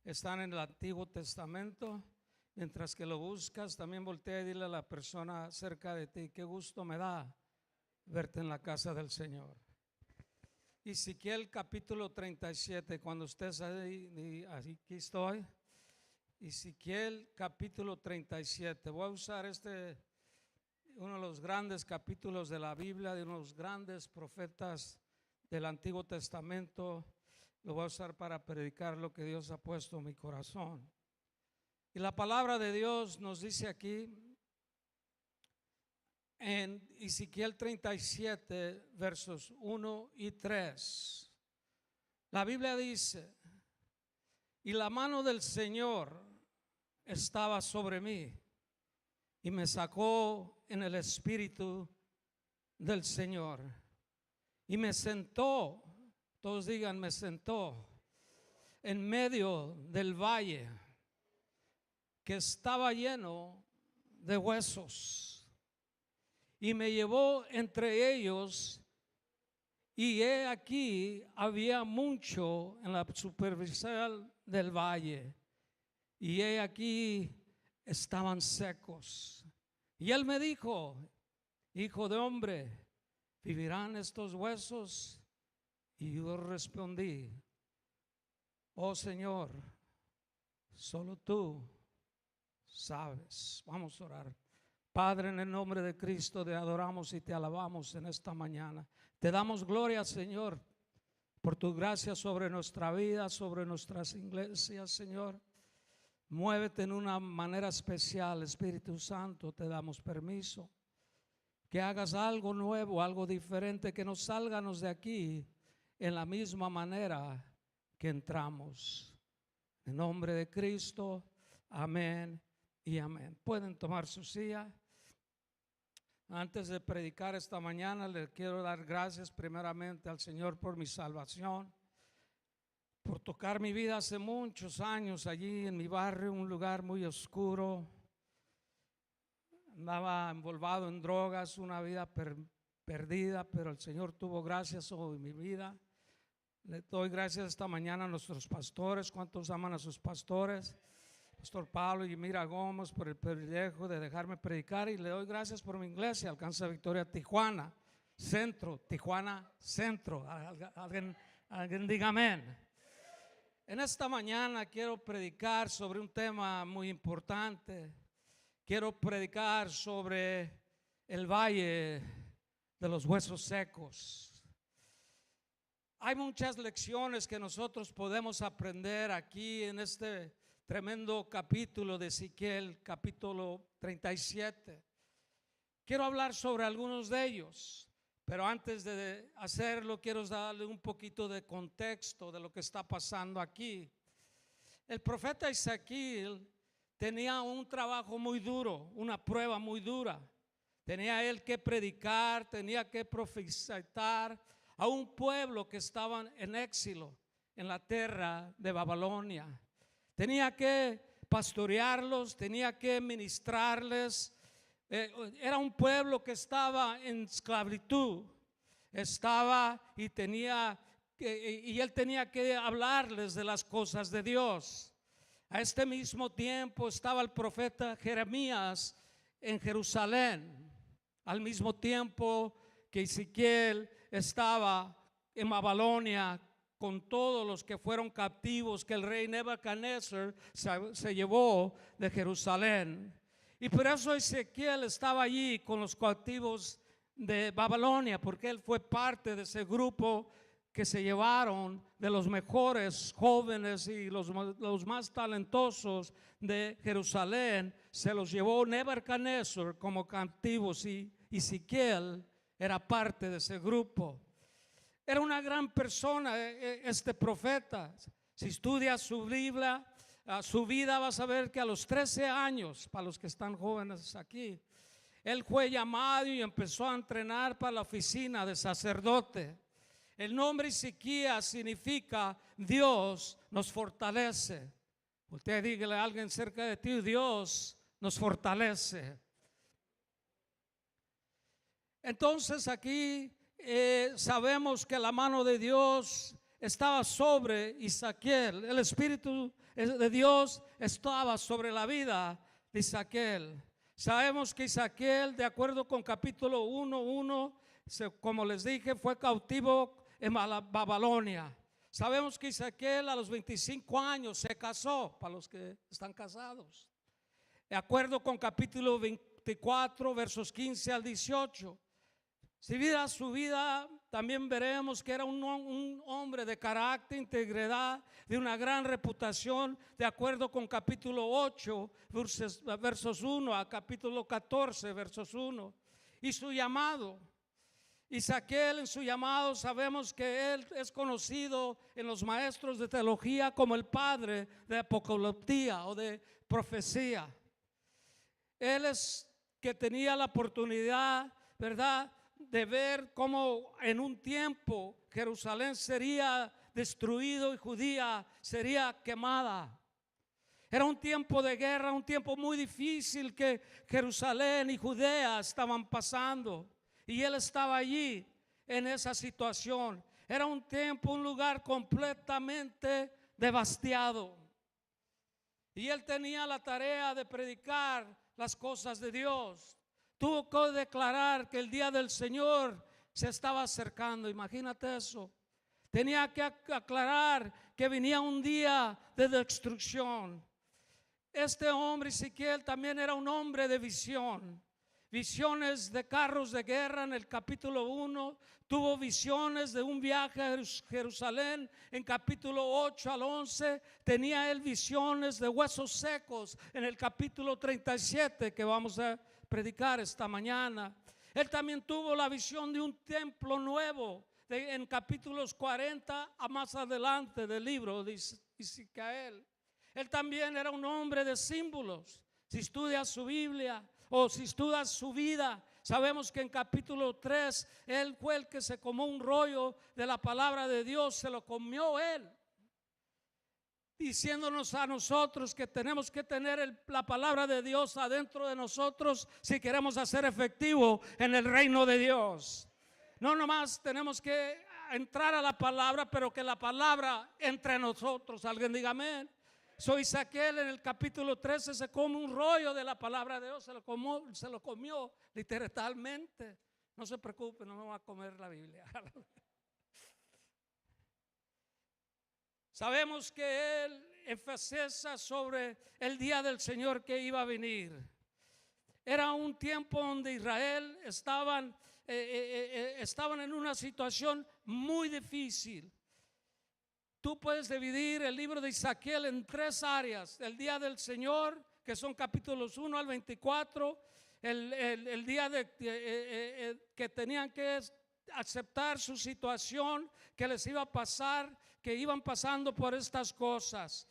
están en el Antiguo Testamento. Mientras que lo buscas, también voltea y dile a la persona cerca de ti: qué gusto me da verte en la casa del Señor. Ezequiel capítulo 37, cuando estés ahí, aquí estoy. Ezequiel capítulo 37. Voy a usar uno de los grandes capítulos de la Biblia, de uno de los grandes profetas del Antiguo Testamento. Lo voy a usar para predicar lo que Dios ha puesto en mi corazón. Y la palabra de Dios nos dice aquí en Ezequiel 37, versos 1 y 3. La Biblia dice: y la mano del Señor estaba sobre mí, y me sacó en el espíritu del Señor, y me sentó, todos digan, me sentó en medio del valle que estaba lleno de huesos, y me llevó entre ellos, y he aquí había mucho en la superficial del valle, y he aquí estaban secos. Y él me dijo: hijo de hombre, ¿vivirán estos huesos? Y yo respondí: oh Señor, solo tú sabes. Vamos a orar. Padre, en el nombre de Cristo te adoramos y te alabamos en esta mañana. Te damos gloria, Señor, por tu gracia sobre nuestra vida, sobre nuestras iglesias, Señor. Muévete en una manera especial, Espíritu Santo. Te damos permiso que hagas algo nuevo, algo diferente, que no salganos de aquí en la misma manera que entramos. En nombre de Cristo, amén y amén. Pueden tomar su silla. Antes de predicar esta mañana, le quiero dar gracias primeramente al Señor por mi salvación, por tocar mi vida hace muchos años allí en mi barrio, un lugar muy oscuro. Andaba envolvado en drogas, una vida perdida, pero el Señor tuvo gracia sobre mi vida. Le doy gracias esta mañana a nuestros pastores. ¿Cuántos aman a sus pastores? Pastor Pablo y Mira Gómez, por el privilegio de dejarme predicar, y le doy gracias por mi iglesia, Alcanza Victoria Tijuana Centro, Tijuana Centro. Alguien diga amén. En esta mañana quiero predicar sobre un tema muy importante. Quiero predicar sobre el valle de los huesos secos. Hay muchas lecciones que nosotros podemos aprender aquí en este tremendo capítulo de Ezequiel, capítulo 37. Quiero hablar sobre algunos de ellos, pero antes de hacerlo quiero darle un poquito de contexto de lo que está pasando aquí. El profeta Ezequiel tenía un trabajo muy duro, una prueba muy dura. Tenía él que predicar, tenía que profetizar a un pueblo que estaban en exilio en la tierra de Babilonia. Tenía que pastorearlos, tenía que ministrarles. Era un pueblo que estaba en esclavitud, y él tenía que hablarles de las cosas de Dios. A este mismo tiempo estaba el profeta Jeremías en Jerusalén, al mismo tiempo que Ezequiel estaba en Babilonia con todos los que fueron captivos que el rey Nebuchadnezzar se llevó de Jerusalén. Y por eso Ezequiel estaba allí con los cautivos de Babilonia, porque él fue parte de ese grupo que se llevaron de los mejores jóvenes y los más talentosos de Jerusalén. Se los llevó Nebuchadnezzar como captivos, y Ezequiel era parte de ese grupo. Era una gran persona este profeta. Si estudias su Biblia, su vida, vas a ver que a los 13 años, para los que están jóvenes aquí, él fue llamado y empezó a entrenar para la oficina de sacerdote. El nombre Ezequiel significa Dios nos fortalece. Usted dígale a alguien cerca de ti: Dios nos fortalece. Entonces aquí sabemos que la mano de Dios estaba sobre Isaquiel. El Espíritu de Dios estaba sobre la vida de Isaquiel. Sabemos que Isaquiel, de acuerdo con capítulo 1:1, como les dije, fue cautivo en Babilonia. Sabemos que Isaquiel a los 25 años se casó, para los que están casados. De acuerdo con capítulo 24, versos 15 al 18. Si viera su vida, también veremos que era un hombre de carácter, integridad, de una gran reputación, de acuerdo con capítulo 8, versos 1 a capítulo 14, versos 1. Y su llamado, Isaquiel, en su llamado sabemos que él es conocido en los maestros de teología como el padre de apocaliptía o de profecía. Él es que tenía la oportunidad, ¿verdad?, de ver cómo en un tiempo Jerusalén sería destruido y Judía sería quemada. Era un tiempo de guerra, un tiempo muy difícil que Jerusalén y Judea estaban pasando. Y él estaba allí en esa situación. Era un tiempo, un lugar completamente devastado. Y él tenía la tarea de predicar las cosas de Dios. Tuvo que declarar que el día del Señor se estaba acercando. Imagínate eso. Tenía que aclarar que venía un día de destrucción. Este hombre, Ezequiel, también era un hombre de visión. Visiones de carros de guerra en el capítulo 1. Tuvo visiones de un viaje a Jerusalén en capítulo 8 al 11. Tenía él visiones de huesos secos en el capítulo 37 que vamos a predicar esta mañana. Él también tuvo la visión de un templo nuevo en capítulos 40 a más adelante del libro de Ezequiel. Él también era un hombre de símbolos. Si estudias su Biblia o si estudias su vida, sabemos que en capítulo 3 él fue el que se comió un rollo de la palabra de Dios, se lo comió él, diciéndonos a nosotros que tenemos que tener la palabra de Dios adentro de nosotros si queremos hacer efectivo en el reino de Dios. No nomás tenemos que entrar a la palabra, pero que la palabra entre nosotros. Alguien diga amén. Soy Isaquiel en el capítulo 13 se come un rollo de la palabra de Dios, se lo comió literalmente. No se preocupe, no me va a comer la Biblia. Sabemos que él enfatiza sobre el día del Señor que iba a venir. Era un tiempo donde Israel estaban en una situación muy difícil. Tú puedes dividir el libro de Isaquiel en 3 áreas: el día del Señor, que son capítulos 1 al 24, el día que tenían que aceptar su situación, que les iba a pasar, que iban pasando por estas cosas,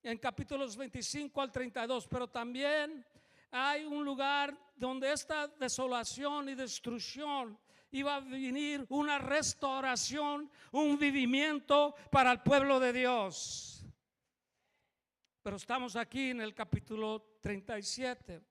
en capítulos 25 al 32. Pero también hay un lugar donde esta desolación y destrucción iba a venir una restauración, un vivimiento para el pueblo de Dios. Pero estamos aquí en el capítulo 37.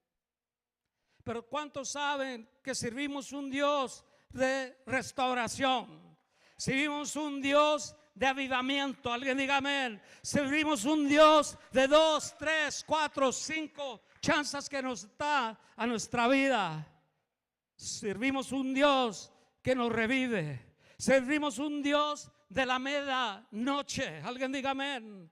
Pero ¿cuántos saben que servimos un Dios de restauración? Servimos un Dios de avivamiento. Alguien diga amén. Servimos un Dios de 2, 3, 4, 5 chances que nos da a nuestra vida. Servimos un Dios que nos revive. Servimos un Dios de la medianoche. Alguien diga amén.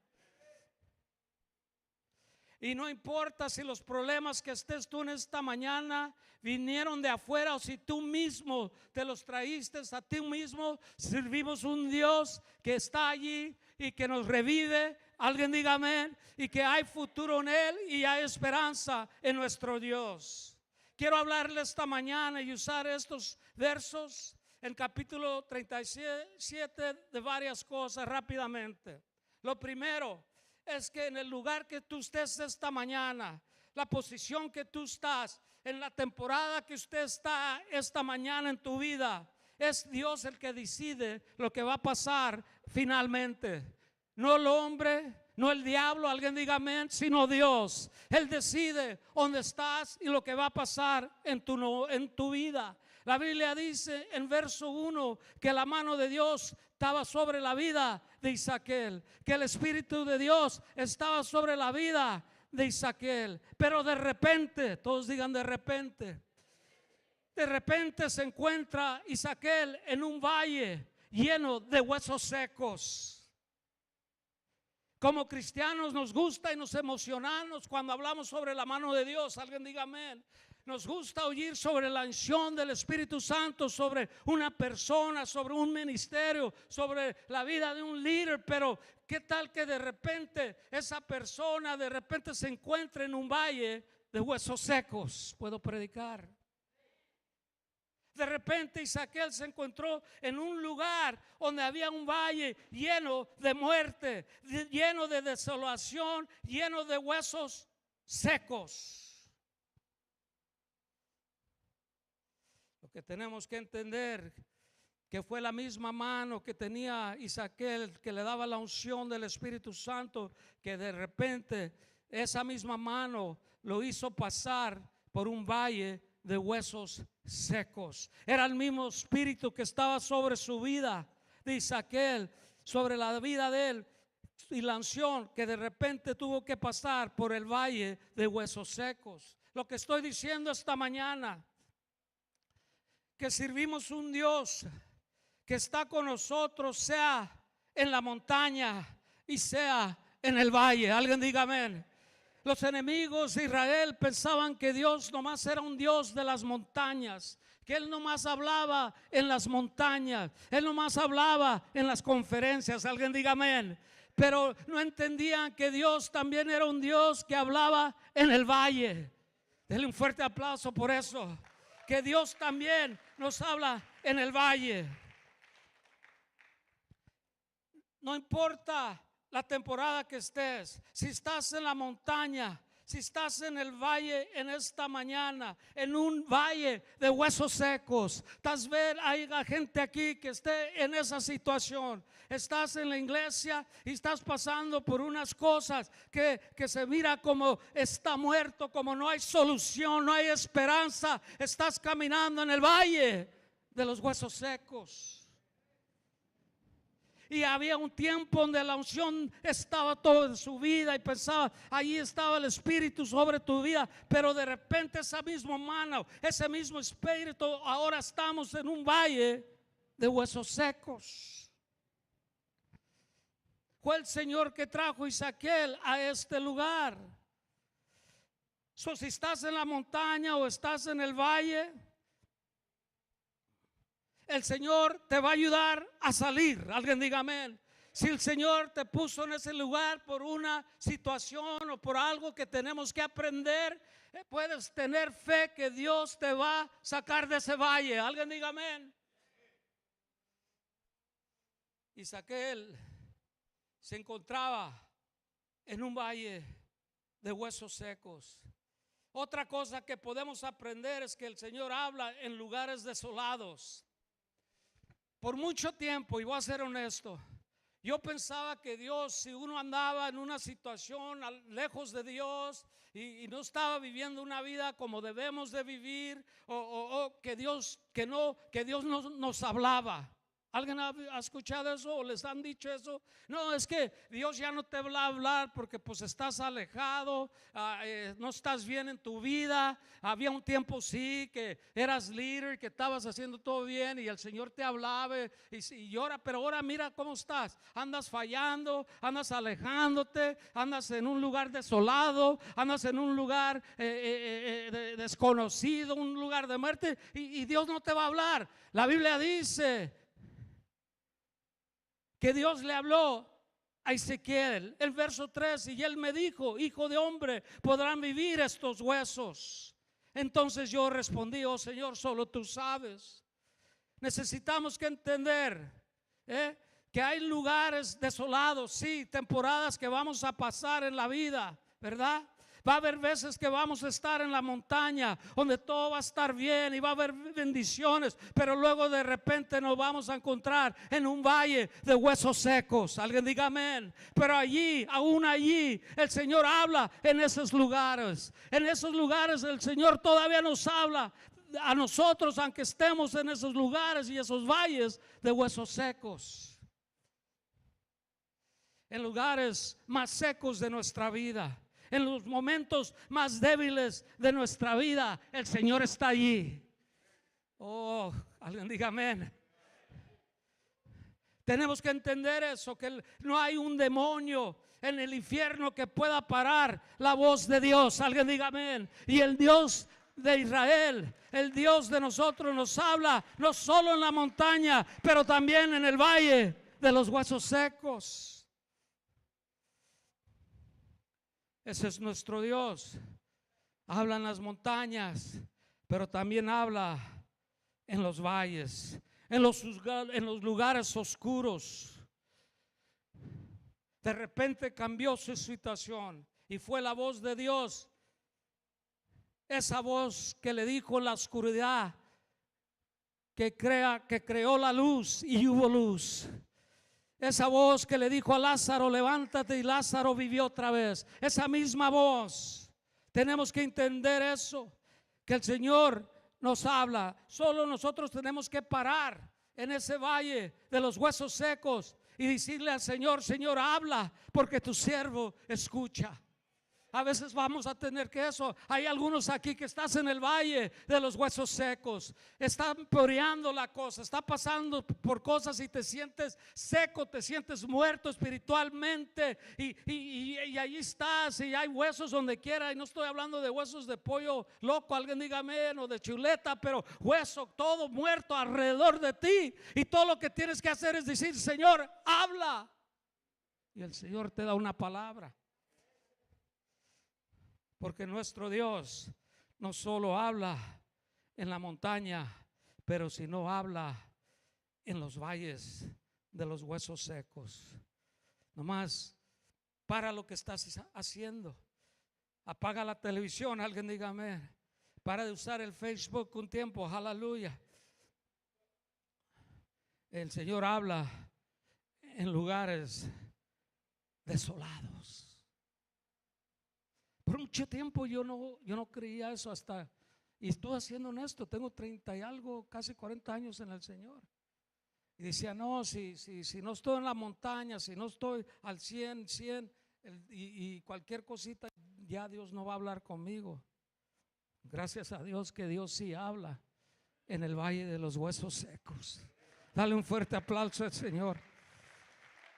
Y no importa si los problemas que estés tú en esta mañana vinieron de afuera o si tú mismo te los traíste a ti mismo, servimos un Dios que está allí y que nos revive. Alguien diga amén. Y que hay futuro en Él y hay esperanza en nuestro Dios. Quiero hablarle esta mañana y usar estos versos en capítulo 37 de varias cosas rápidamente. Lo primero es que en el lugar que tú estés esta mañana, la posición que tú estás, en la temporada que usted está esta mañana en tu vida, es Dios el que decide lo que va a pasar finalmente. No el hombre, no el diablo, alguien diga amén, sino Dios. Él decide dónde estás y lo que va a pasar en tu vida. La Biblia dice en verso 1 que la mano de Dios estaba sobre la vida de Isaquel, que el Espíritu de Dios estaba sobre la vida de Isaquel. Pero de repente, todos digan de repente se encuentra Isaquel en un valle lleno de huesos secos. Como cristianos nos gusta y nos emocionamos cuando hablamos sobre la mano de Dios. Alguien diga amén. Nos gusta oír sobre la unción del Espíritu Santo, sobre una persona, sobre un ministerio, sobre la vida de un líder. Pero ¿qué tal que de repente esa persona de repente se encuentre en un valle de huesos secos? ¿Puedo predicar? De repente Isaquel se encontró en un lugar donde había un valle lleno de muerte, lleno de desolación, lleno de huesos secos. Lo que tenemos que entender que fue la misma mano que tenía Isaquel, que le daba la unción del Espíritu Santo, que de repente esa misma mano lo hizo pasar por un valle de huesos secos. Era el mismo espíritu que estaba sobre su vida de Isaquel, sobre la vida de él, y la unción que de repente tuvo que pasar por el valle de huesos secos. Lo que estoy diciendo esta mañana, que servimos un Dios que está con nosotros, sea en la montaña y sea en el valle. Alguien diga amén. Los enemigos de Israel pensaban que Dios nomás era un Dios de las montañas, que Él nomás hablaba en las montañas, Él nomás hablaba en las conferencias. Alguien diga amén. Pero no entendían que Dios también era un Dios que hablaba en el valle. Denle un fuerte aplauso por eso. Que Dios también nos habla en el valle. No importa la temporada que estés, si estás en la montaña, si estás en el valle en esta mañana, en un valle de huesos secos, estás ver, hay gente aquí que esté en esa situación. Estás en la iglesia y estás pasando por unas cosas que se mira como está muerto, como no hay solución, no hay esperanza. Estás caminando en el valle de los huesos secos. Y había un tiempo donde la unción estaba toda en su vida y pensaba, allí estaba el Espíritu sobre tu vida. Pero de repente esa misma mano, ese mismo Espíritu, ahora estamos en un valle de huesos secos. Fue el Señor que trajo a Isaquel a este lugar. Si estás en la montaña o estás en el valle, el Señor te va a ayudar a salir. Alguien diga amén. Si el Señor te puso en ese lugar por una situación o por algo que tenemos que aprender, puedes tener fe que Dios te va a sacar de ese valle. Alguien diga amén. Isaquel se encontraba en un valle de huesos secos. Otra cosa que podemos aprender es que el Señor habla en lugares desolados. Por mucho tiempo, y voy a ser honesto, yo pensaba que Dios, si uno andaba en una situación lejos de Dios y no estaba viviendo una vida como debemos de vivir, o que Dios no nos hablaba. ¿Alguien ha escuchado eso o les han dicho eso? No, es que Dios ya no te va a hablar porque pues estás alejado, no estás bien en tu vida. Había un tiempo sí que eras líder, que estabas haciendo todo bien y el Señor te hablaba y ahora, pero ahora mira cómo estás. Andas fallando, andas alejándote, andas en un lugar desolado, andas en un lugar desconocido, un lugar de muerte y Dios no te va a hablar. La Biblia dice que Dios le habló a Ezequiel, el verso 3, y él me dijo: hijo de hombre, ¿podrán vivir estos huesos? Entonces yo respondí: oh Señor, solo tú sabes. Necesitamos que entender que hay lugares desolados, sí, temporadas que vamos a pasar en la vida, ¿verdad? Va a haber veces que vamos a estar en la montaña donde todo va a estar bien y va a haber bendiciones, pero luego de repente nos vamos a encontrar en un valle de huesos secos. Alguien diga amén. Pero allí, aún allí, el Señor habla en esos lugares. En esos lugares el Señor todavía nos habla a nosotros, aunque estemos en esos lugares y esos valles de huesos secos, en lugares más secos de nuestra vida, en los momentos más débiles de nuestra vida, el Señor está allí. Oh, alguien diga amén. Tenemos que entender eso, que no hay un demonio en el infierno que pueda parar la voz de Dios. Alguien diga amén. Y el Dios de Israel, el Dios de nosotros, nos habla no solo en la montaña, pero también en el valle de los huesos secos. Ese es nuestro Dios. Habla en las montañas, pero también habla en los valles, en los lugares oscuros. De repente cambió su situación y fue la voz de Dios, esa voz que le dijo en la oscuridad que creó la luz y hubo luz. Esa voz que le dijo a Lázaro, levántate, y Lázaro vivió otra vez. Esa misma voz. Tenemos que entender eso, que el Señor nos habla. Solo nosotros tenemos que parar en ese valle de los huesos secos y decirle al Señor: Señor, habla, porque tu siervo escucha. A veces vamos a tener que eso. Hay algunos aquí que estás en el valle de los huesos secos. Está empeorando la cosa, está pasando por cosas y te sientes seco, te sientes muerto espiritualmente. Y ahí estás, y hay huesos donde quiera. Y no estoy hablando de huesos de pollo loco, alguien diga amén, o de chuleta, pero hueso todo muerto alrededor de ti. Y todo lo que tienes que hacer es decir: Señor, habla. Y el Señor te da una palabra. Porque nuestro Dios no solo habla en la montaña, pero si no habla en los valles de los huesos secos. Nomás para lo que estás haciendo. Apaga la televisión, alguien diga amén. Para de usar el Facebook un tiempo, aleluya. El Señor habla en lugares desolados. Por mucho tiempo yo no creía eso, hasta, y estoy haciendo honesto, tengo 30 y algo, casi 40 años en el Señor. Y decía: no, si no estoy en la montaña, si no estoy al 100, y cualquier cosita, ya Dios no va a hablar conmigo. Gracias a Dios que Dios sí habla en el valle de los huesos secos. Dale un fuerte aplauso al Señor.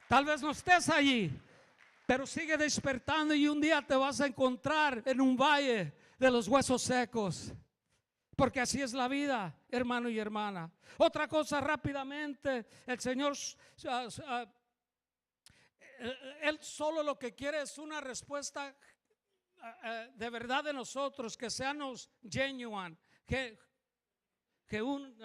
Tal vez no estés allí, pero sigue despertando y un día te vas a encontrar en un valle de los huesos secos. Porque así es la vida, hermano y hermana. Otra cosa rápidamente, el Señor, Él solo lo que quiere es una respuesta de verdad de nosotros, que seamos genuine,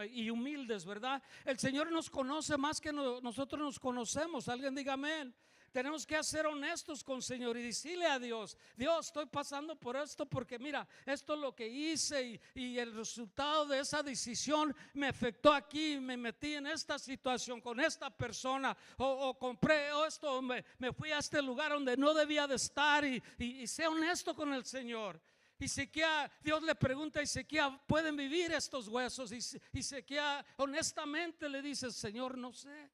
y humildes, ¿verdad? El Señor nos conoce más que nosotros nos conocemos. Alguien diga amén. Tenemos que ser honestos con el Señor y decirle a Dios: Dios, estoy pasando por esto porque mira, esto es lo que hice y el resultado de esa decisión me afectó aquí, me metí en esta situación con esta persona, o compré esto, o me fui a este lugar donde no debía de estar, y sea honesto con el Señor. Y Ezequiel, Dios le pregunta a Ezequiel: ¿pueden vivir estos huesos? Y Ezequiel honestamente le dice: Señor, no sé.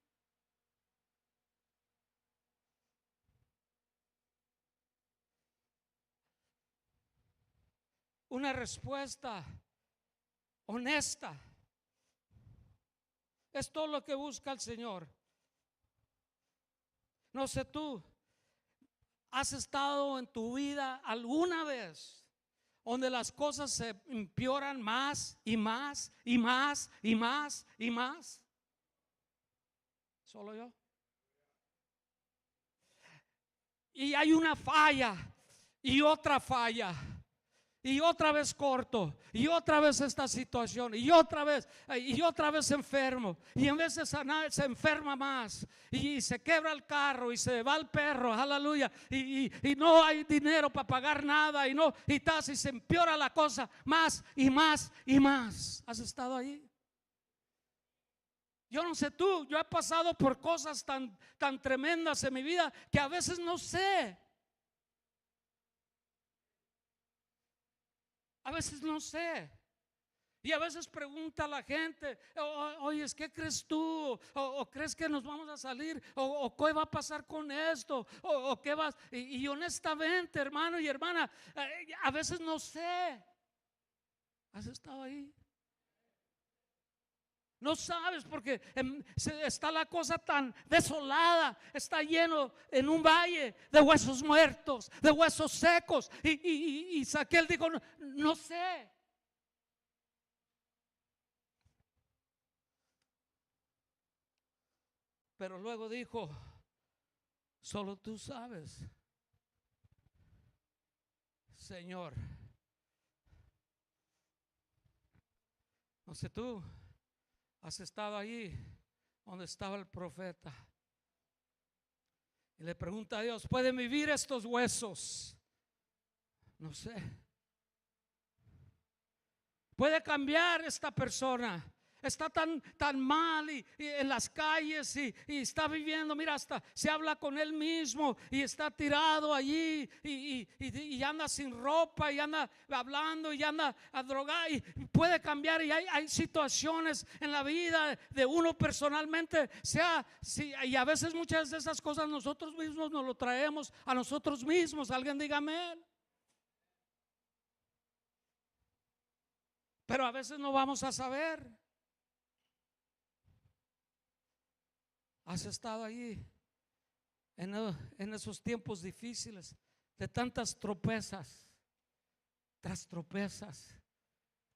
Una respuesta honesta es todo lo que busca el Señor. No sé tú, ¿has estado en tu vida alguna vez donde las cosas se empeoran más y más y más y más y más? ¿Solo yo? Y hay una falla y otra falla, y otra vez corto, y otra vez esta situación, y otra vez enfermo, y en vez de sanar se enferma más, y se quebra el carro, y se va el perro, aleluya, y no hay dinero para pagar nada, y se empeora la cosa más y más y más. ¿Has estado ahí? Yo no sé tú, yo he pasado por cosas tan tremendas en mi vida que a veces no sé. A veces no sé. Y a veces pregunta a la gente, oye, ¿qué crees tú? O crees que nos vamos a salir? O ¿qué va a pasar con esto? O ¿qué vas? Y honestamente, hermano y hermana, a veces no sé. ¿Has estado ahí? No sabes, porque está la cosa tan desolada, está lleno en un valle de huesos muertos, de huesos secos. Y Saquel dijo, no sé. Pero luego dijo, solo tú sabes, Señor. No sé, tú has estado allí donde estaba el profeta y le pregunta a Dios, ¿pueden vivir estos huesos? No sé. ¿Puede cambiar esta persona? Está tan mal y en las calles y está viviendo, mira, hasta se habla con él mismo y está tirado allí y anda sin ropa y anda hablando y anda a drogar y puede cambiar. Y hay situaciones en la vida de uno personalmente, y a veces muchas de esas cosas nosotros mismos nos lo traemos a nosotros mismos. Alguien diga amén. Pero a veces no vamos a saber. Has estado allí en esos tiempos difíciles de tantas tropezas, tras tropezas,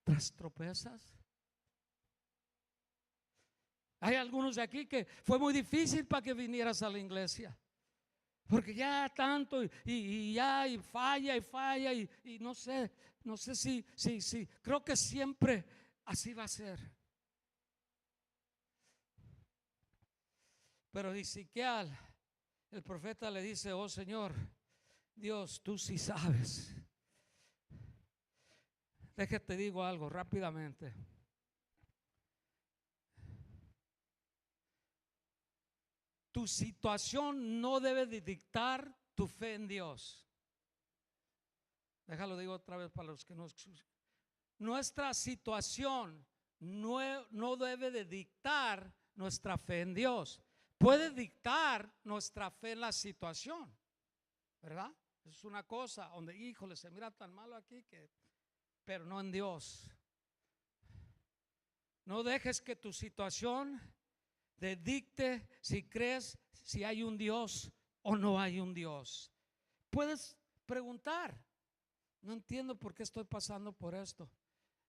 tras tropezas. Hay algunos de aquí que fue muy difícil para que vinieras a la iglesia, porque ya tanto y falla y no sé si creo que siempre así va a ser. Pero Ezequiel, el profeta, le dice, oh Señor Dios, tú sí sabes. Déjate digo algo rápidamente. Tu situación no debe de dictar tu fe en Dios. Déjalo digo otra vez para los que no escuchan. Nuestra situación no debe de dictar nuestra fe en Dios. Puede dictar nuestra fe en la situación, ¿verdad? Es una cosa donde, híjole, se mira tan malo aquí pero no en Dios. No dejes que tu situación te dicte si crees si hay un Dios o no hay un Dios. Puedes preguntar, no entiendo por qué estoy pasando por esto.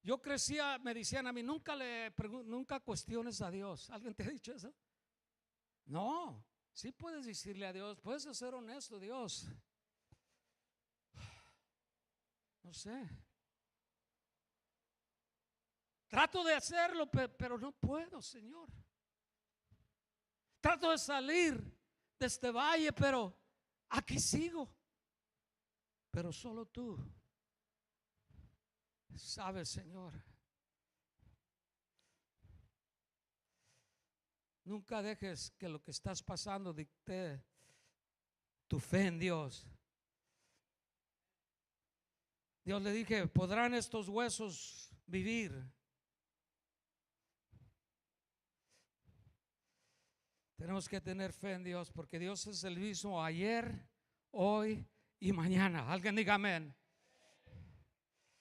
Yo crecía, me decían a mí, nunca cuestiones a Dios. ¿Alguien te ha dicho eso? No, sí puedes decirle a Dios, puedes ser honesto, Dios. No sé. Trato de hacerlo, pero no puedo, Señor. Trato de salir de este valle, pero aquí sigo. Pero solo tú sabes, Señor. Nunca dejes que lo que estás pasando dicte tu fe en Dios. Dios le dije, ¿podrán estos huesos vivir? Tenemos que tener fe en Dios, porque Dios es el mismo ayer, hoy y mañana. Alguien diga amén.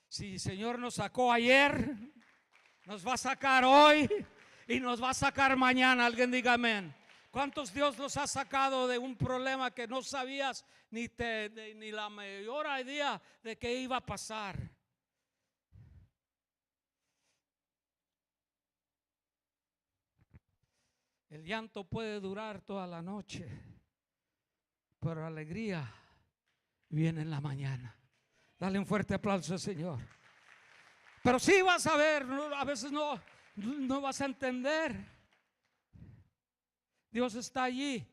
Si el Señor nos sacó ayer, nos va a sacar hoy y nos va a sacar mañana. Alguien diga amén. ¿Cuántos Dios los ha sacado de un problema que no sabías ni la mayor idea de que iba a pasar? El llanto puede durar toda la noche, pero la alegría viene en la mañana. Dale un fuerte aplauso al Señor. Pero sí vas a ver, a veces no vas a entender. Dios está allí,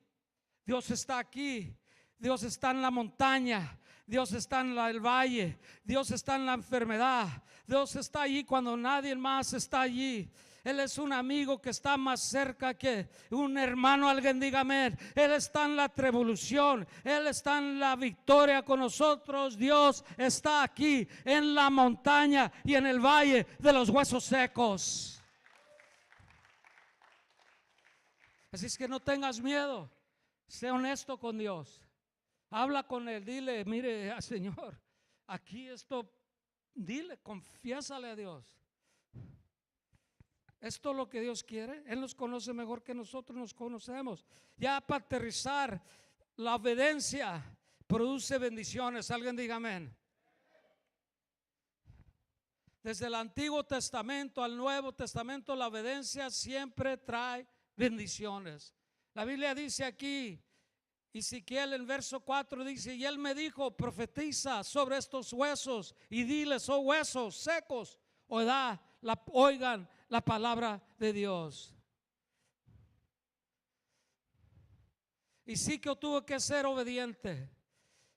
Dios está aquí, Dios está en la montaña, Dios está en el valle, Dios está en la enfermedad, Dios está allí cuando nadie más está allí. Él es un amigo que está más cerca que un hermano. Alguien diga amén. Él está en la tribulación, Él está en la victoria con nosotros. Dios está aquí en la montaña y en el valle de los huesos secos. Así es que no tengas miedo. Sé honesto con Dios. Habla con Él, dile, mire, Señor, aquí esto, dile, confiésale a Dios. Esto es lo que Dios quiere. Él nos conoce mejor que nosotros nos conocemos. Ya para aterrizar, la obediencia produce bendiciones. Alguien diga amén. Desde el Antiguo Testamento al Nuevo Testamento, la obediencia siempre trae bendiciones. La Biblia dice aquí, Ezequiel en verso 4 dice: y él me dijo, profetiza sobre estos huesos y diles, oh huesos secos, oigan la palabra de Dios. Y sí que tuvo que ser obediente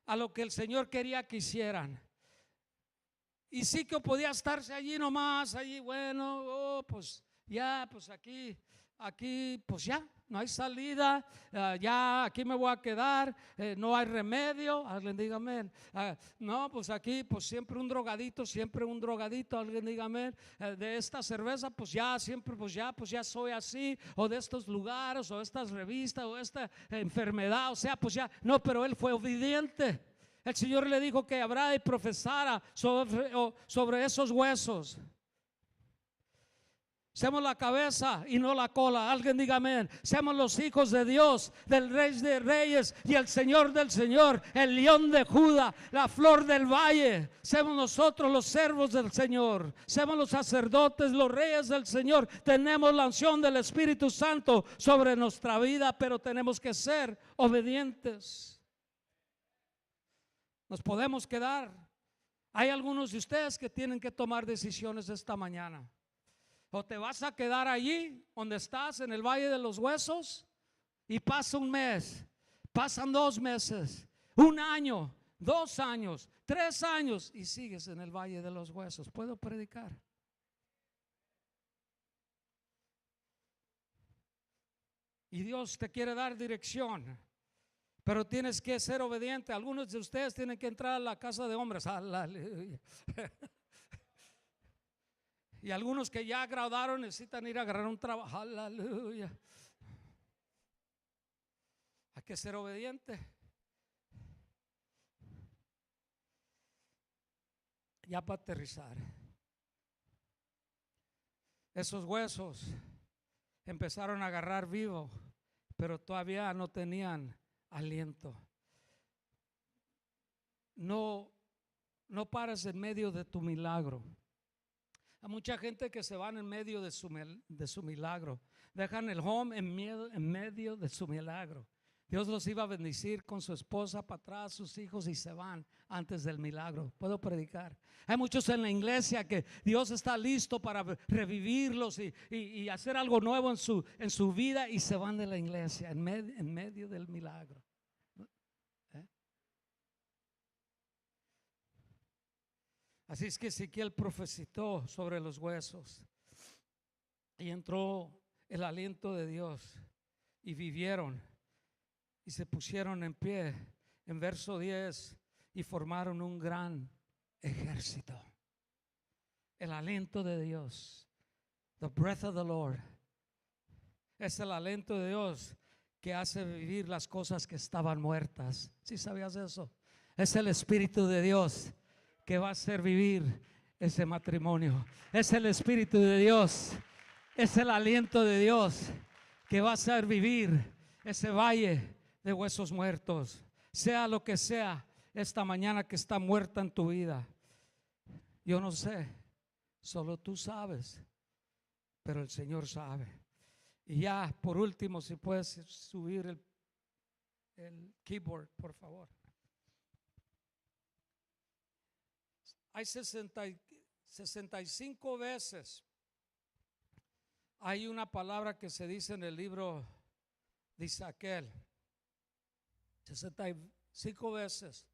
a lo que el Señor quería que hicieran. Y sí que podía estarse allí nomás, allí, bueno, pues ya, pues aquí, pues ya, no hay salida, ya aquí me voy a quedar, no hay remedio. Alguien diga amén. No, pues aquí, pues siempre un drogadito, alguien diga amén. De esta cerveza, pues ya, siempre, pues ya soy así, o de estos lugares, o estas revistas, o esta enfermedad, o sea, pues ya, no, pero él fue obediente. El Señor le dijo que habrá y profesara sobre esos huesos. Seamos la cabeza y no la cola. Alguien diga amén. Seamos los hijos de Dios, del Rey de Reyes y el Señor del Señor, el León de Judá, la flor del valle. Seamos nosotros los siervos del Señor. Seamos los sacerdotes, los reyes del Señor. Tenemos la unción del Espíritu Santo sobre nuestra vida, pero tenemos que ser obedientes. Nos podemos quedar. Hay algunos de ustedes que tienen que tomar decisiones esta mañana. O te vas a quedar allí donde estás en el valle de los huesos y pasa un mes, pasan 2 meses, 1 año, 2 años, 3 años y sigues en el valle de los huesos. ¿Puedo predicar? Y Dios te quiere dar dirección, pero tienes que ser obediente. Algunos de ustedes tienen que entrar a la casa de hombres. Aleluya. Y algunos que ya graduaron necesitan ir a agarrar un trabajo. Aleluya. Hay que ser obediente. Ya para aterrizar, esos huesos empezaron a agarrar vivo, pero todavía no tenían aliento. No pares en medio de tu milagro. Hay mucha gente que se van en medio de su milagro. Dejan el home en medio de su milagro. Dios los iba a bendecir con su esposa para atrás, sus hijos, y se van antes del milagro. Puedo predicar. Hay muchos en la iglesia que Dios está listo para revivirlos y hacer algo nuevo en su vida, y se van de la iglesia en medio del milagro. Así es que Ezequiel profetizó sobre los huesos y entró el aliento de Dios y vivieron y se pusieron en pie en verso 10 y formaron un gran ejército. El aliento de Dios, the breath of the Lord, es el aliento de Dios que hace vivir las cosas que estaban muertas. ¿Sí sabías eso? Es el Espíritu de Dios que va a hacer vivir ese matrimonio. Es el Espíritu de Dios, es el aliento de Dios que va a hacer vivir ese valle de huesos muertos. Sea lo que sea esta mañana que está muerta en tu vida, yo no sé, solo tú sabes, pero el Señor sabe. Y ya por último, si puedes subir el keyboard, por favor. Hay 65 veces hay una palabra que se dice en el libro de Ezequiel. 65 veces.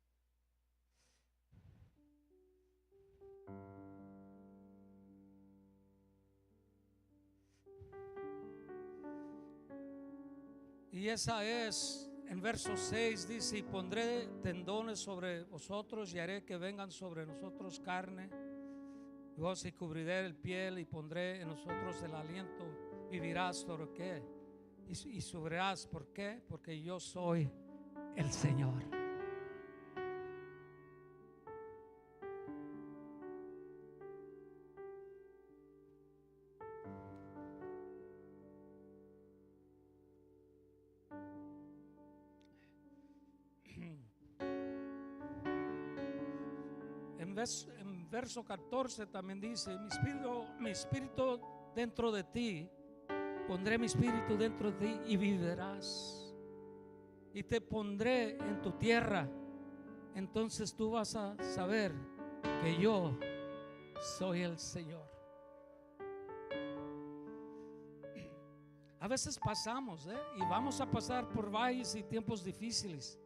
Y esa es, en verso 6 dice: y pondré tendones sobre vosotros y haré que vengan sobre nosotros carne. Y os cubriré el piel y pondré en nosotros el aliento. Vivirás sobre qué y subirás. ¿Por qué? Porque yo soy el Señor. En verso 14 también dice: mi espíritu dentro de ti, pondré mi espíritu dentro de ti y vivirás. Y te pondré en tu tierra. Entonces tú vas a saber que yo soy el Señor. A veces pasamos, y vamos a pasar por valles y tiempos difíciles.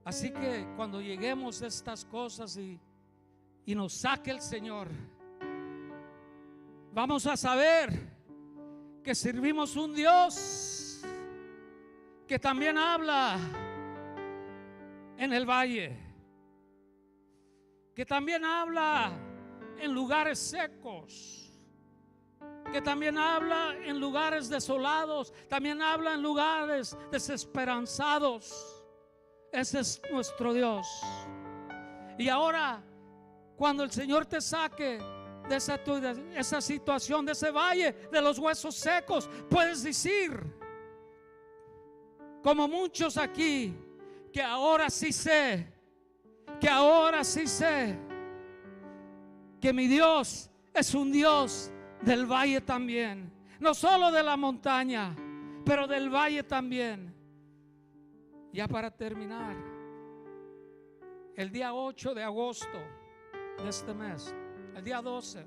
Así que cuando lleguemos a estas cosas y nos saque el Señor, vamos a saber que servimos un Dios que también habla en el valle, que también habla en lugares secos, que también habla en lugares desolados, también habla en lugares desesperanzados. Ese es nuestro Dios. Y ahora, cuando el Señor te saque de esa situación, de ese valle de los huesos secos, puedes decir, como muchos aquí, que ahora sí sé, que mi Dios es un Dios del valle también, no solo de la montaña, pero del valle también. Ya para terminar, el día 8 de agosto de este mes, el día 12,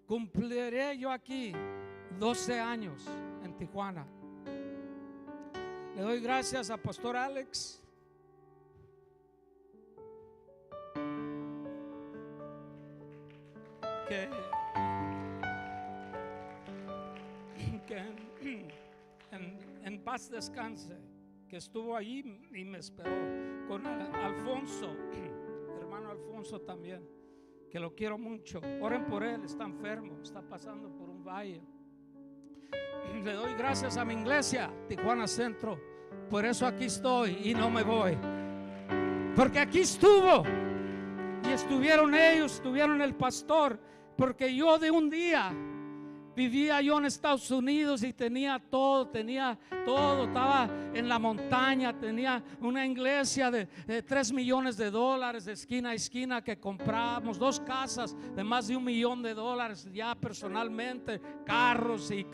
cumpliré yo aquí 12 años en Tijuana. Le doy gracias a Pastor Alex, que en paz descanse, que estuvo allí y me esperó, con Alfonso, hermano Alfonso también, que lo quiero mucho. Oren por él, está enfermo, está pasando por un valle. Le doy gracias a mi iglesia, Tijuana Centro. Por eso aquí estoy y no me voy, porque aquí estuvo y estuvieron ellos, estuvieron el pastor. Porque yo de un día vivía yo en Estados Unidos y tenía todo, estaba en la montaña, tenía una iglesia de $3 millones de esquina a esquina que compramos, 2 casas de más de $1 millón ya personalmente, carros y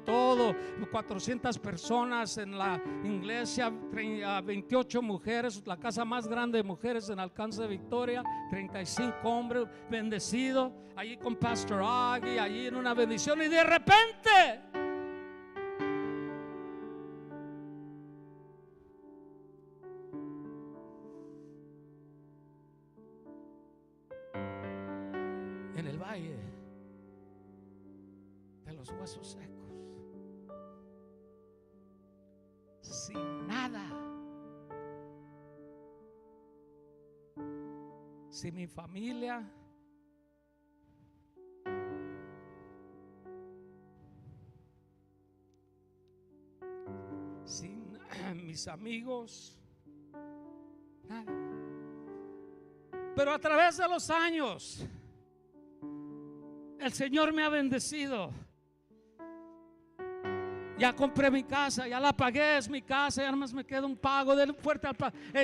todo, 400 personas en la iglesia, 28 mujeres, la casa más grande de mujeres en Alcance de Victoria, 35 hombres, bendecido, allí con Pastor Agui, allí en una bendición. Y de repente en el valle de los huesos secos, sin nada, sin mi familia, sin mis amigos, nada. Pero a través de los años el Señor me ha bendecido. Ya compré mi casa, ya la pagué, es mi casa, ya nomás me queda un pago. Denle fuerte al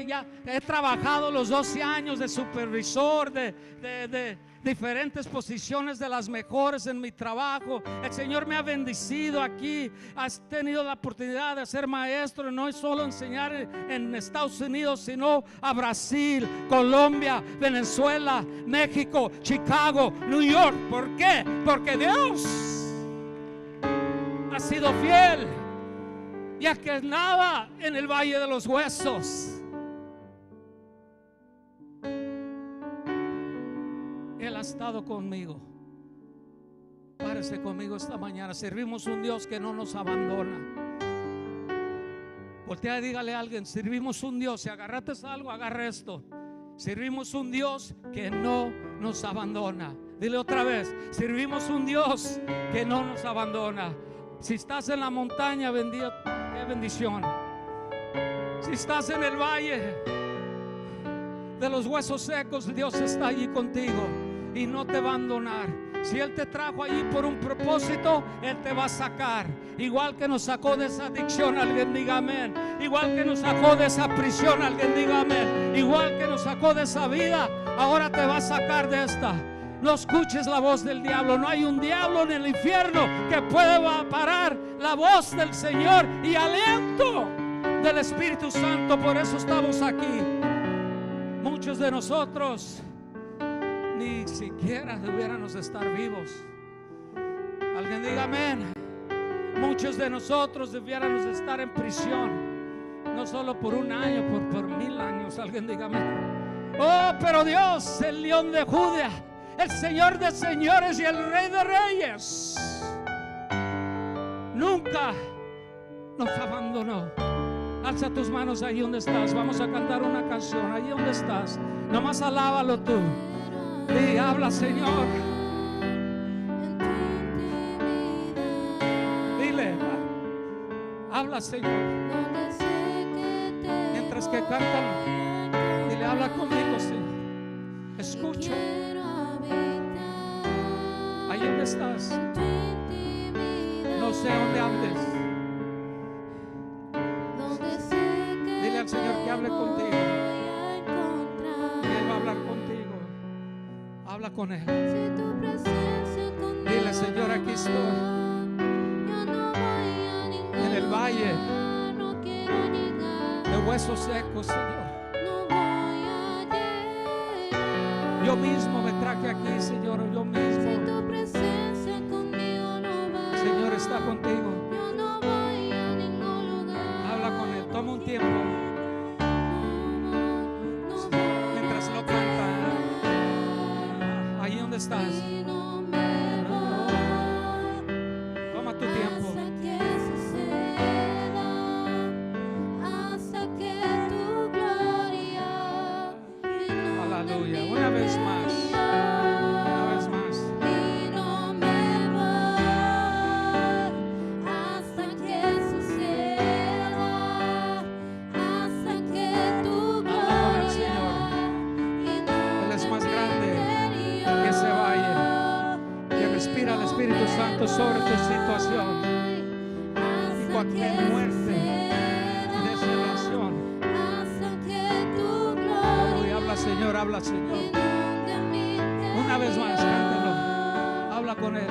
ya he trabajado los 12 años de supervisor, de diferentes posiciones, de las mejores en mi trabajo. El Señor me ha bendecido aquí. Has tenido la oportunidad de ser maestro, no es solo enseñar en Estados Unidos, sino a Brasil, Colombia, Venezuela, México, Chicago, New York. ¿Por qué? Porque Dios ha sido fiel, ya que nada en el valle de los huesos. Él ha estado conmigo. Párese conmigo esta mañana. Servimos un Dios que no nos abandona. Voltea y dígale a alguien: servimos un Dios. Si agarraste algo, agarra esto. Servimos un Dios que no nos abandona. Dile otra vez: servimos un Dios que no nos abandona. Si estás en la montaña, bendito, qué bendición. Si estás en el valle de los huesos secos, Dios está allí contigo y no te va a abandonar. Si Él te trajo allí por un propósito, Él te va a sacar. Igual que nos sacó de esa adicción, alguien diga amén. Igual que nos sacó de esa prisión, alguien diga amén. Igual que nos sacó de esa vida, ahora te va a sacar de esta. No escuches la voz del diablo. No hay un diablo en el infierno que pueda parar la voz del Señor y aliento del Espíritu Santo. Por eso estamos aquí. Muchos de nosotros ni siquiera debiéramos estar vivos. Alguien diga amén. Muchos de nosotros debiéramos estar en prisión, no solo por un año, por 1000 años. Alguien diga amén. Oh, pero Dios, el León de Judá, el Señor de señores y el Rey de reyes, nunca nos abandonó. Alza tus manos ahí donde estás. Vamos a cantar una canción. Ahí donde estás, nomás alábalo tú. Y habla, Señor. Dile: habla, Señor. Mientras que cantan, dile: habla conmigo, Señor. Escucho. Ahí donde estás, no sé dónde andes, dile al Señor que hable contigo. Y Él va a hablar contigo. Habla con Él. Dile: Señor, aquí estoy en el valle de huesos secos, Señor. Yo mismo me traje aquí, Señor. Yo mismo. Señor está contigo. Habla con Él. Toma un tiempo mientras lo canta. Ahí donde estás, toma tu tiempo. Aleluya. Una vez más. Una vez más. El Espíritu Santo sobre tu situación y cualquier muerte y desolación. Aleluya. Habla, Señor, habla, Señor. Una vez más, cántalo. Habla con Él.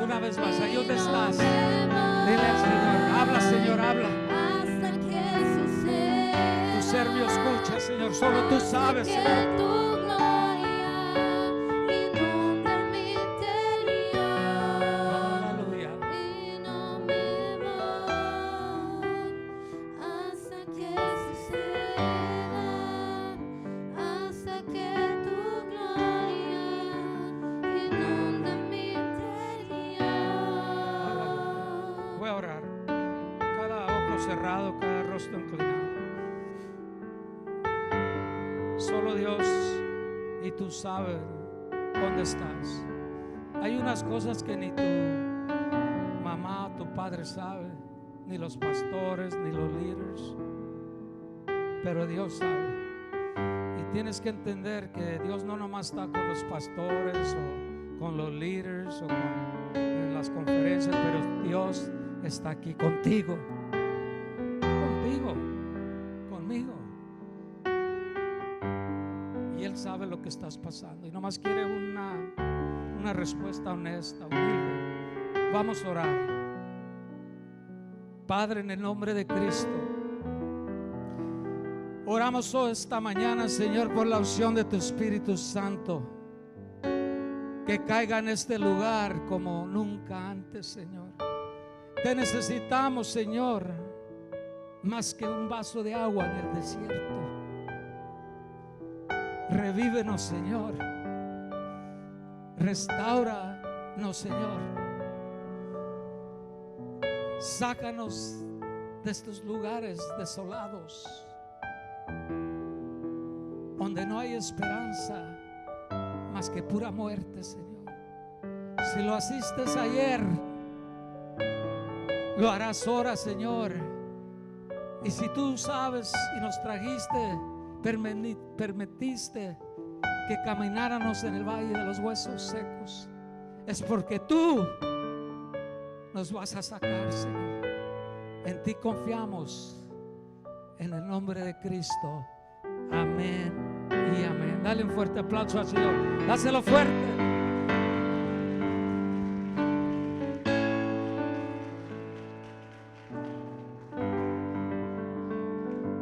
Una vez más, ahí donde estás, dile al Señor: habla, Señor, habla. Tu siervo escucha, Señor, solo tú sabes, Señor. Aleluya. Voy a orar. Cada ojo cerrado, cada rostro inclinado. Solo Dios y tú sabes dónde estás. Hay unas cosas que ni tu mamá, tu padre sabe, ni los pastores, ni los líderes, pero Dios sabe. Y tienes que entender que Dios no nomás está con los pastores o con los líderes o en las conferencias, pero Dios está aquí contigo, conmigo. Y Él sabe lo que estás pasando y nomás quiere una respuesta honesta, humilde. Vamos a orar. Padre, en el nombre de Cristo, oramos hoy esta mañana, Señor, por la unción de tu Espíritu Santo, que caiga en este lugar como nunca antes, Señor. Te necesitamos, Señor. más que un vaso de agua en el desierto. Revívenos, Señor. Restauranos, Señor. Sácanos de estos lugares desolados donde no hay esperanza más que pura muerte, Señor. Si lo hiciste ayer, lo harás ahora, Señor. Y si tú sabes y nos trajiste, permitiste que camináramos en el valle de los huesos secos, es porque tú nos vas a sacar, Señor. En ti confiamos, en el nombre de Cristo. Amén y amén. Dale un fuerte aplauso al Señor. Dáselo fuerte.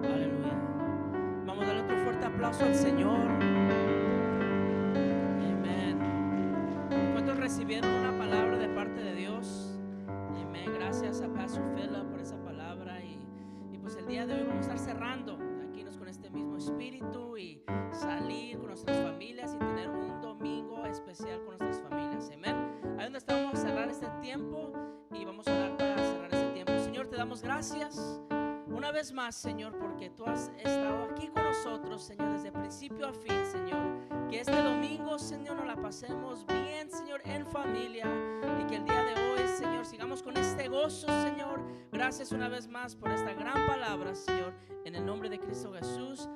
Aleluya. Vamos a darle otro fuerte aplauso al Señor. Amén. ¿Cuántos recibieron una palabra de parte de Dios? Amén. Gracias a Pastor Philip por esa palabra. Y pues el día de hoy vamos a estar cerrando aquí con este mismo espíritu y salir con nuestras familias y tener un domingo especial con nuestras familias. Amén. Ahí donde estamos a cerrar este tiempo y vamos a orar para cerrar este tiempo. Señor, te damos gracias una vez más, Señor, porque tú has estado aquí con nosotros, Señor, desde principio a fin, Señor. Que este domingo, Señor, nos la pasemos bien, Señor, en familia, y que el día de hoy, Señor, sigamos con este gozo, Señor. Gracias una vez más por esta gran palabra, Señor, en el nombre de Cristo Jesús.